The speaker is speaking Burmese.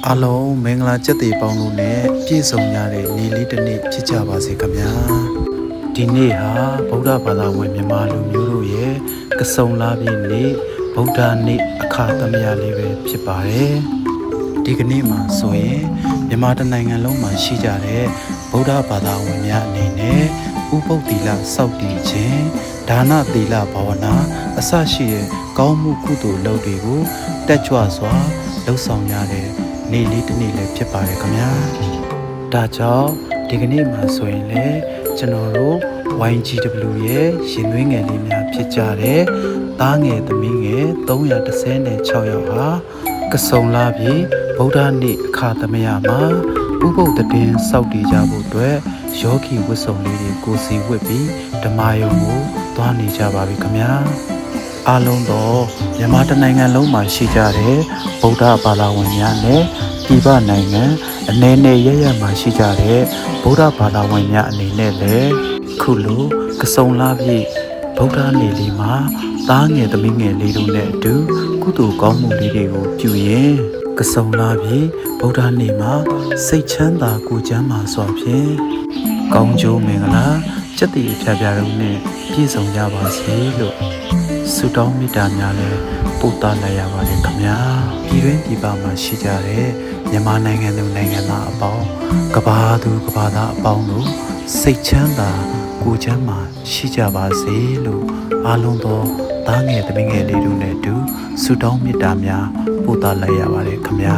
အားလုံးမင်္ဂလာကြက်တွေပေါင်းလို့နဲ့ပြည့်စုံကြတဲ့နေ့လေးတစ်နေ့ဖြစ်ကြပါစေခင်ဗျာဒီနေ့ဟာဗုဒ္ဓဘာသာဝင်မြန်မာလူမျိုးတို့ရဲ့ကစုံလာပြည့်နေ့ဗုဒ္ဓနေ့အခါသမယလေးပဲဖြစ်ပါတယ်ဒီကနေ့မှာဆိုရင်မြန်မာတနိုင်ငံလုံးမှာရှိကြတဲ့ဗုဒ္ဓဘာသာဝင်များအနေနဲ့ဥပုသ်သီလစောင့်တည်ခြင်းဒါနသီလဘာဝနာအစရှိတဲ့ကောင်းမှုကုသိုလ်လုပ်တွေကိုတက်ကြွစွာလှုပ်ဆောင်ရတဲ့နေ့လေးတစ်နေ့လည်းဖြစ်ပါတယ်ခင်ဗျာဒါကြောင့်ဒီကနေ့မှာဆိုရင်လည်းကျွန်တော်တို့ YGW ရဲ့ရင်သွေးငယ်လေးများဖြစ်ကြတဲ့သားငယ်သမီးငယ်316ယောက်ဟာကစုံလာပြီးဗုဒ္ဓနေ့အခါသမယမှာဥပုသ်တည်စောင့်တည်ကြဖို့အတွက်ယောဂီဝတ်စုံလေးတွေကိုစီဝတ်ပြီးဓမ္မယုံကိုသွားနေကြပါပြီခင်ဗျာအားလုံးတော့မြန်မာတနိုင်ငံလုံးမှာရှိကြတဲ့ဗုဒ္ဓဘာသာဝင်များနဲ့ပြည်ပနိုင်ငံအနေနဲ့ရရမှာရှိကြတဲ့ဗုဒ္ဓဘာသာဝင်များအနေနဲ့လည်းခုလိုကစုံလာပြည့်ဗုဒ္ဓနေ့လေးမှာသားငယ်သမီးငယ်လေးတို့နဲ့အတူကုသိုလ်ကောင်းမှုလေးတွေကိုပြုရင်ကစုံလာပြည့်ဗုဒ္ဓနေ့မှာစိတ်ချမ်းသာကိုယ်ချမ်းသာစွာဖြင့်ကောင်းကျိုးမင်္ဂလာစက်တည်ဖြာဖြာတို့နဲ့ပြည့်စုံကြပါစေလို့ဆုတောင်းမေတ္တာများလည်းပို့သလိုက်ရပါတယ်ခင်ဗျာပြည်တွင်းပြည်ပမှာရှိကြတဲ့မြန်မာနိုင်ငံသူနိုင်ငံသားအပေါင်းကဘာသူကဘာသားအပေါင်းတို့စိတ်ချမ်းသာကိုယ်ချမ်းသာရှိကြပါစေလို့အားလုံးသောသားငယ်သမီးငယ်လေးတို့နဲ့အတူဆုတောင်းမေတ္တာများပို့သလိုက်ရပါတယ်ခင်ဗျာ